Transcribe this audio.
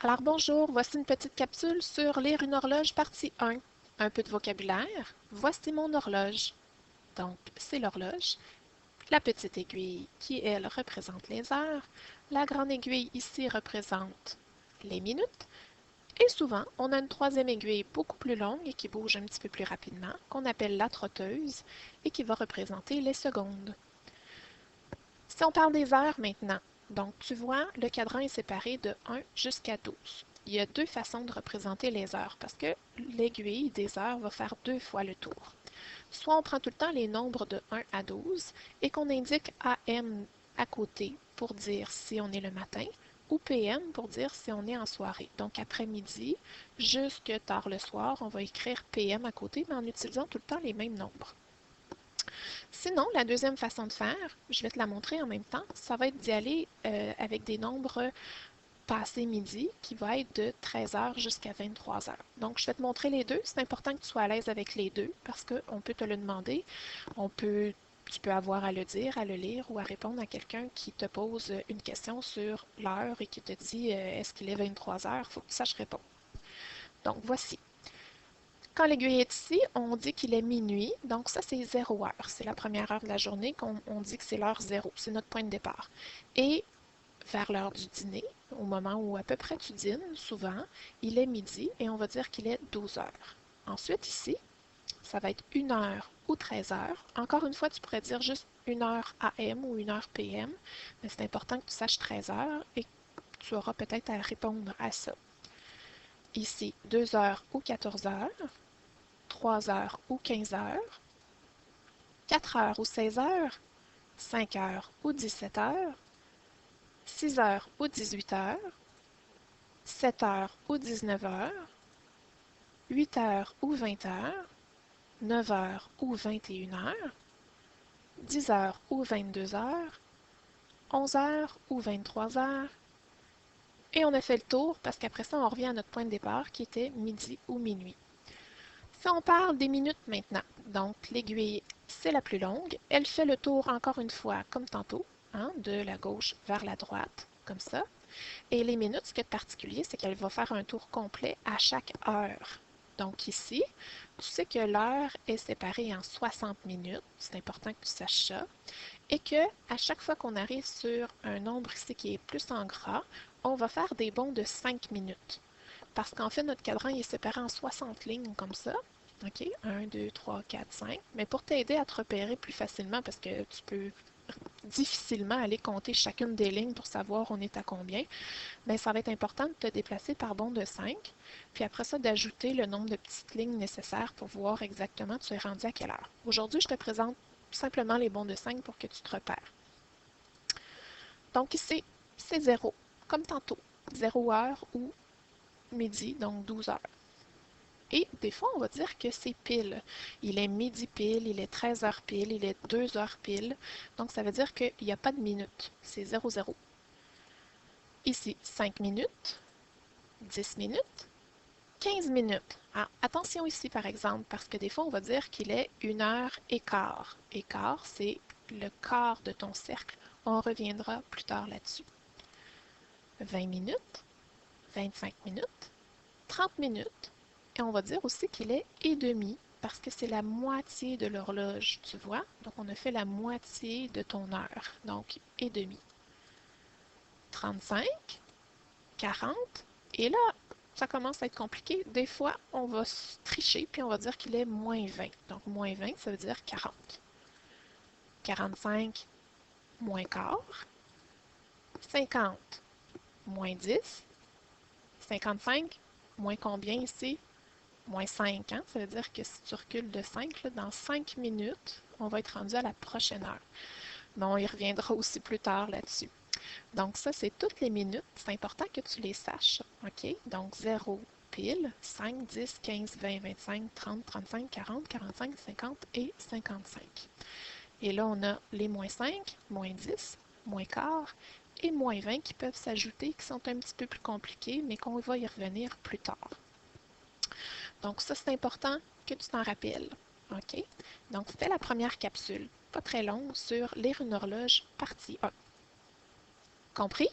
Alors bonjour, voici une petite capsule sur lire une horloge partie 1. Un peu de vocabulaire. Voici mon horloge. Donc, c'est l'horloge. La petite aiguille qui, elle, représente les heures. La grande aiguille ici représente les minutes. Et souvent, on a une troisième aiguille beaucoup plus longue et qui bouge un petit peu plus rapidement, qu'on appelle la trotteuse et qui va représenter les secondes. Si on parle des heures maintenant, donc tu vois, le cadran est séparé de 1 jusqu'à 12. Il y a deux façons de représenter les heures parce que l'aiguille des heures va faire deux fois le tour. Soit on prend tout le temps les nombres de 1 à 12 et qu'on indique AM à côté pour dire si on est le matin ou PM pour dire si on est en soirée. Donc après-midi jusque tard le soir, on va écrire PM à côté mais en utilisant tout le temps les mêmes nombres. Sinon, la deuxième façon de faire, je vais te la montrer en même temps, ça va être d'y aller avec des nombres passé midi qui va être de 13h jusqu'à 23h. Donc, je vais te montrer les deux. C'est important que tu sois à l'aise avec les deux parce qu'on peut te le demander. Tu peux avoir à le dire, à le lire ou à répondre à quelqu'un qui te pose une question sur l'heure et qui te dit est-ce qu'il est 23h? Il faut que tu saches répondre. Donc, voici. Quand l'aiguille est ici, on dit qu'il est minuit, donc ça c'est 0 heure. C'est la première heure de la journée qu'on dit que c'est l'heure 0, c'est notre point de départ. Et vers l'heure du dîner, au moment où à peu près tu dînes, souvent, il est midi et on va dire qu'il est 12 heures. Ensuite ici, ça va être 1 heure ou 13 heures. Encore une fois, tu pourrais dire juste 1 heure AM ou 1 heure PM, mais c'est important que tu saches 13 heures et tu auras peut-être à répondre à ça. Ici, 2 heures ou 14 heures. 3 heures ou 15 heures, 4 heures ou 16 heures, 5 heures ou 17 heures, 6 heures ou 18 heures, 7 heures ou 19 heures, 8 heures ou 20 heures, 9 heures ou 21 heures, 10 heures ou 22 heures, 11 heures ou 23 heures, et on a fait le tour parce qu'après ça, on revient à notre point de départ qui était midi ou minuit. Si on parle des minutes maintenant, donc l'aiguille, c'est la plus longue. Elle fait le tour encore une fois, comme tantôt, hein, de la gauche vers la droite, comme ça. Et les minutes, ce qui est particulier, c'est qu'elle va faire un tour complet à chaque heure. Donc ici, tu sais que l'heure est séparée en 60 minutes, c'est important que tu saches ça, et que à chaque fois qu'on arrive sur un nombre ici qui est plus en gras, on va faire des bonds de 5 minutes. Parce qu'en fait, notre cadran est séparé en 60 lignes comme ça. OK? 1, 2, 3, 4, 5. Mais pour t'aider à te repérer plus facilement, parce que tu peux difficilement aller compter chacune des lignes pour savoir on est à combien, bien, ça va être important de te déplacer par bond de 5, puis après ça, d'ajouter le nombre de petites lignes nécessaires pour voir exactement tu es rendu à quelle heure. Aujourd'hui, je te présente simplement les bonds de 5 pour que tu te repères. Donc ici, c'est 0, comme tantôt. 0 heure ou midi, donc 12 heures. Et des fois, on va dire que c'est pile. Il est midi pile, il est 13 heures pile, il est 2 heures pile. Donc, ça veut dire qu'il n'y a pas de minutes. C'est 00. Ici, 5 minutes, 10 minutes, 15 minutes. Ah, attention ici, par exemple, parce que des fois, on va dire qu'il est 1 heure et quart. Et quart, c'est le quart de ton cercle. On reviendra plus tard là-dessus. 20 minutes, 25 minutes, 30 minutes, et on va dire aussi qu'il est et demi parce que c'est la moitié de l'horloge, tu vois? Donc, on a fait la moitié de ton heure. Donc, et demi. 35, 40, et là, ça commence à être compliqué. Des fois, on va tricher, puis on va dire qu'il est moins 20. Donc, moins 20, ça veut dire 40. 45, moins quart. 50, moins 10. 55, moins combien ici? Moins 5, hein? Ça veut dire que si tu recules de 5, là, dans 5 minutes, on va être rendu à la prochaine heure. Mais on y reviendra aussi plus tard là-dessus. Donc ça, c'est toutes les minutes. C'est important que tu les saches. OK? Donc 0 pile, 5, 10, 15, 20, 25, 30, 35, 40, 45, 50 et 55. Et là, on a les moins 5, moins 10, moins quart et moins 20 qui peuvent s'ajouter, qui sont un petit peu plus compliqués, mais qu'on va y revenir plus tard. Donc ça, c'est important que tu t'en rappelles. OK? Donc, c'était la première capsule, pas très longue, sur lire une horloge, partie 1. Compris?